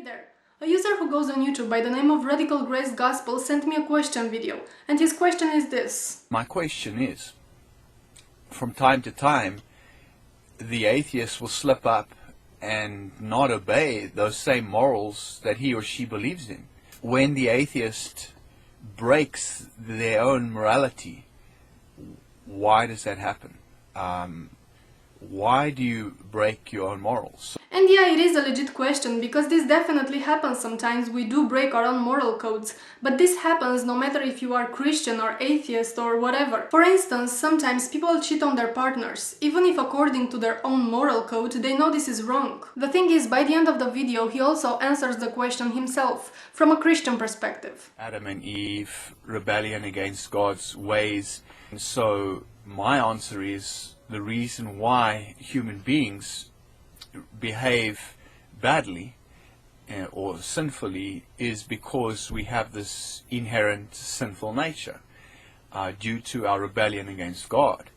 Hey there! A user who goes on YouTube by the name of Radical Grace Gospel sent me a question video, and his question is this. My question is, from time to time, the atheist will slip up and not obey those same morals that he or she believes in. When the atheist breaks their own morality, why does that happen? Why do you break your own morals? And yeah, it is a legit question, because this definitely happens sometimes. We do break our own moral codes, but this happens no matter if you are Christian or atheist or whatever. For instance, sometimes people cheat on their partners, even if according to their own moral code they know this is wrong. The thing is, by the end of the video he also answers the question himself, from a Christian perspective. Adam and Eve, rebellion against God's ways. And so my answer is, the reason why human beings behave badly or sinfully is because we have this inherent sinful nature due to our rebellion against God.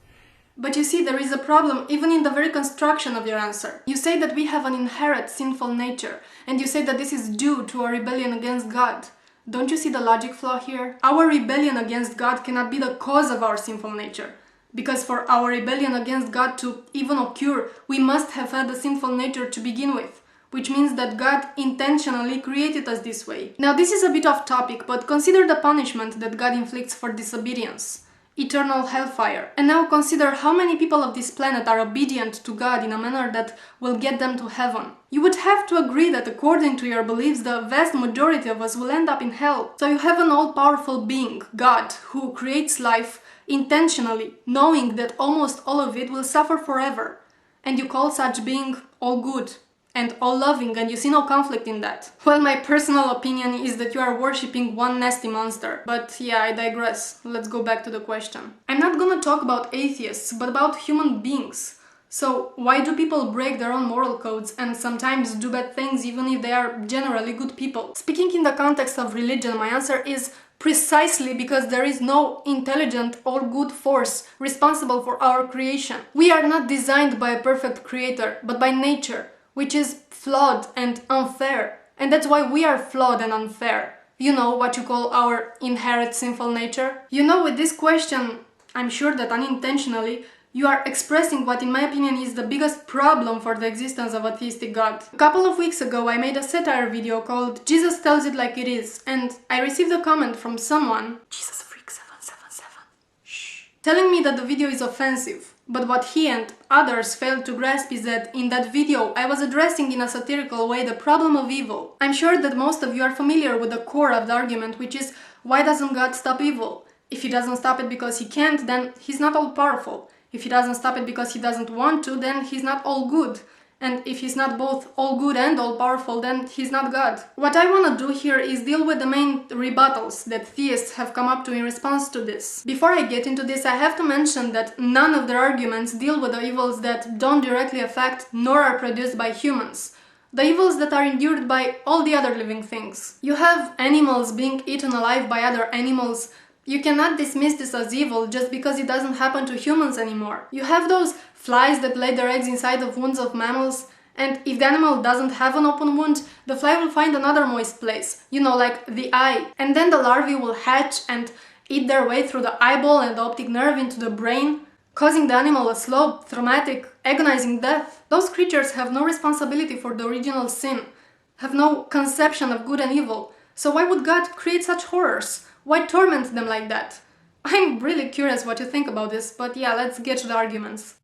But you see, there is a problem even in the very construction of your answer. You say that we have an inherent sinful nature, and you say that this is due to our rebellion against God. Don't you see the logic flaw here? Our rebellion against God cannot be the cause of our sinful nature. Because for our rebellion against God to even occur, we must have had a sinful nature to begin with, which means that God intentionally created us this way. Now this is a bit off topic, but consider the punishment that God inflicts for disobedience. Eternal hellfire. And now consider how many people of this planet are obedient to God in a manner that will get them to heaven. You would have to agree that according to your beliefs, the vast majority of us will end up in hell. So you have an all-powerful being, God, who creates life intentionally, knowing that almost all of it will suffer forever. And you call such being all good and all loving, and you see no conflict in that. Well, my personal opinion is that you are worshipping one nasty monster. But yeah, I digress. Let's go back to the question. I'm not gonna talk about atheists, but about human beings. So why do people break their own moral codes and sometimes do bad things even if they are generally good people? Speaking in the context of religion, my answer is precisely because there is no intelligent or good force responsible for our creation. We are not designed by a perfect creator, but by nature, which is flawed and unfair. And that's why we are flawed and unfair. You know, what you call our inherent sinful nature? You know, with this question, I'm sure that unintentionally, you are expressing what in my opinion is the biggest problem for the existence of a theistic God. A couple of weeks ago I made a satire video called Jesus Tells It Like It Is, and I received a comment from someone, JesusFreak777, telling me that the video is offensive. But what he and others failed to grasp is that in that video I was addressing in a satirical way the problem of evil. I'm sure that most of you are familiar with the core of the argument, which is, why doesn't God stop evil? If he doesn't stop it because he can't, then he's not all powerful. If he doesn't stop it because he doesn't want to, then he's not all good. And if he's not both all good and all powerful, then he's not God. What I want to do here is deal with the main rebuttals that theists have come up to in response to this. Before I get into this, I have to mention that none of their arguments deal with the evils that don't directly affect nor are produced by humans. The evils that are endured by all the other living things. You have animals being eaten alive by other animals. You cannot dismiss this as evil just because it doesn't happen to humans anymore. You have those flies that lay their eggs inside of wounds of mammals, and if the animal doesn't have an open wound, the fly will find another moist place, you know, like the eye. And then the larvae will hatch and eat their way through the eyeball and the optic nerve into the brain, causing the animal a slow, traumatic, agonizing death. Those creatures have no responsibility for the original sin, have no conception of good and evil. So why would God create such horrors? Why torment them like that? I'm really curious what you think about this, but yeah, let's get to the arguments.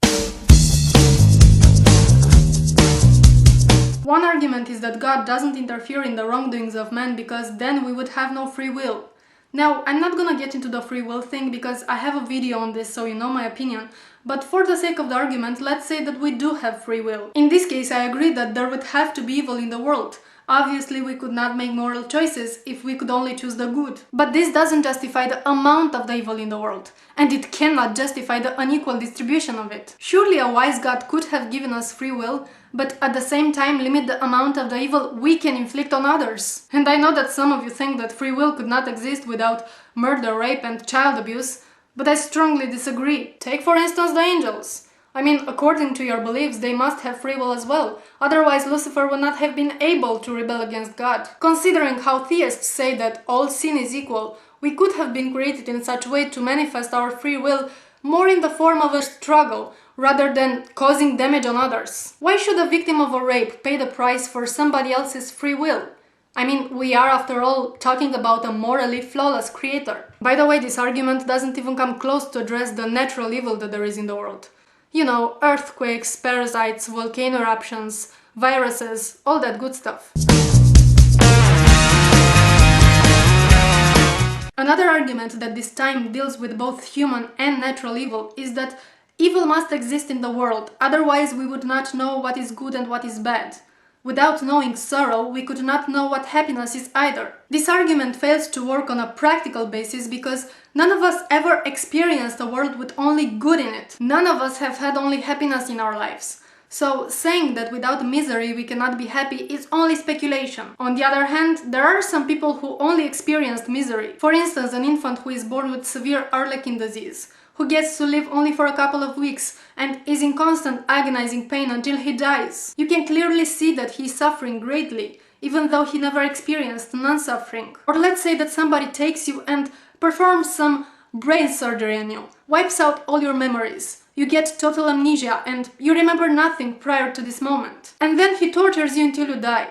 One argument is that God doesn't interfere in the wrongdoings of man because then we would have no free will. Now, I'm not gonna get into the free will thing because I have a video on this, so you know my opinion, but for the sake of the argument, let's say that we do have free will. In this case, I agree that there would have to be evil in the world. Obviously, we could not make moral choices if we could only choose the good. But this doesn't justify the amount of the evil in the world, and it cannot justify the unequal distribution of it. Surely a wise God could have given us free will, but at the same time limit the amount of the evil we can inflict on others. And I know that some of you think that free will could not exist without murder, rape and child abuse, but I strongly disagree. Take for instance the angels. I mean, according to your beliefs, they must have free will as well. Otherwise, Lucifer would not have been able to rebel against God. Considering how theists say that all sin is equal, we could have been created in such a way to manifest our free will more in the form of a struggle, rather than causing damage on others. Why should a victim of a rape pay the price for somebody else's free will? I mean, we are, after all, talking about a morally flawless creator. By the way, this argument doesn't even come close to address the natural evil that there is in the world. You know, earthquakes, parasites, volcano eruptions, viruses, all that good stuff. Another argument that this time deals with both human and natural evil is that evil must exist in the world, otherwise we would not know what is good and what is bad. Without knowing sorrow, we could not know what happiness is either. This argument fails to work on a practical basis because none of us ever experienced a world with only good in it. None of us have had only happiness in our lives. So saying that without misery we cannot be happy is only speculation. On the other hand, there are some people who only experienced misery. For instance, an infant who is born with severe Harlequin disease, who gets to live only for a couple of weeks and is in constant agonizing pain until he dies. You can clearly see that he is suffering greatly, even though he never experienced non-suffering. Or let's say that somebody takes you and performs some brain surgery on you, wipes out all your memories. You get total amnesia and you remember nothing prior to this moment. And then he tortures you until you die.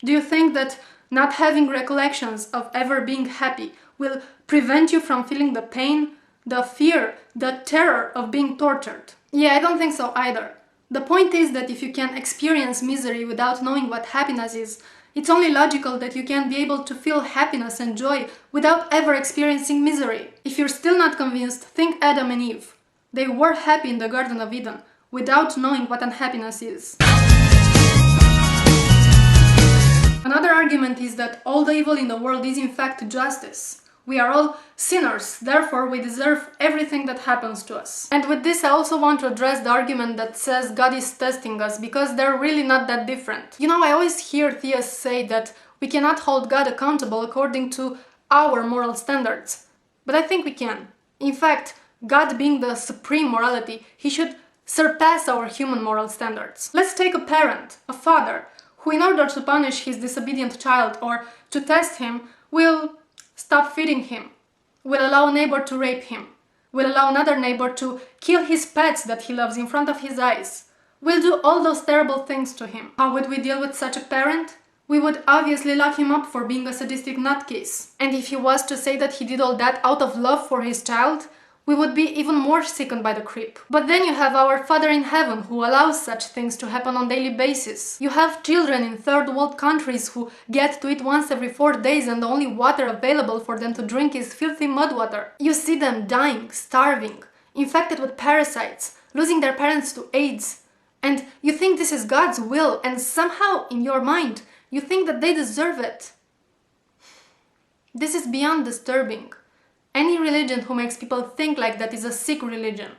Do you think that not having recollections of ever being happy will prevent you from feeling the pain, the fear, the terror of being tortured? Yeah, I don't think so either. The point is that if you can experience misery without knowing what happiness is, it's only logical that you can be able to feel happiness and joy without ever experiencing misery. If you're still not convinced, think Adam and Eve. They were happy in the Garden of Eden, without knowing what unhappiness is. Another argument is that all the evil in the world is in fact justice. We are all sinners, therefore we deserve everything that happens to us. And with this I also want to address the argument that says God is testing us, because they're really not that different. You know, I always hear theists say that we cannot hold God accountable according to our moral standards. But I think we can. In fact, God being the supreme morality, he should surpass our human moral standards. Let's take a parent, a father, who in order to punish his disobedient child or to test him, will stop feeding him, will allow a neighbor to rape him, will allow another neighbor to kill his pets that he loves in front of his eyes, will do all those terrible things to him. How would we deal with such a parent? We would obviously lock him up for being a sadistic nutcase. And if he was to say that he did all that out of love for his child, we would be even more sickened by the creep. But then you have our Father in Heaven, who allows such things to happen on a daily basis. You have children in third world countries who get to eat once every 4 days and the only water available for them to drink is filthy mud water. You see them dying, starving, infected with parasites, losing their parents to AIDS. And you think this is God's will, and somehow in your mind you think that they deserve it. This is beyond disturbing. Any religion who makes people think like that is a sick religion.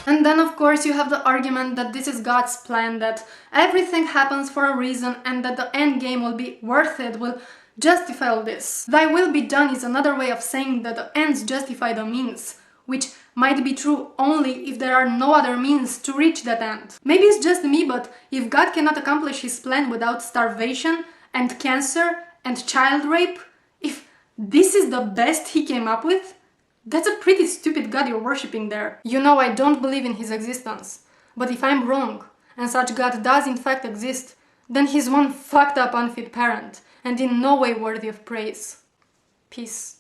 And then of course you have the argument that this is God's plan, that everything happens for a reason and that the end game will be worth it, will justify all this. Thy will be done is another way of saying that the ends justify the means, which might be true only if there are no other means to reach that end. Maybe it's just me, but if God cannot accomplish his plan without starvation and cancer and child rape, if this is the best he came up with, that's a pretty stupid God you're worshipping there. You know, I don't believe in his existence, but if I'm wrong, and such God does in fact exist, then he's one fucked up unfit parent, and in no way worthy of praise. Peace.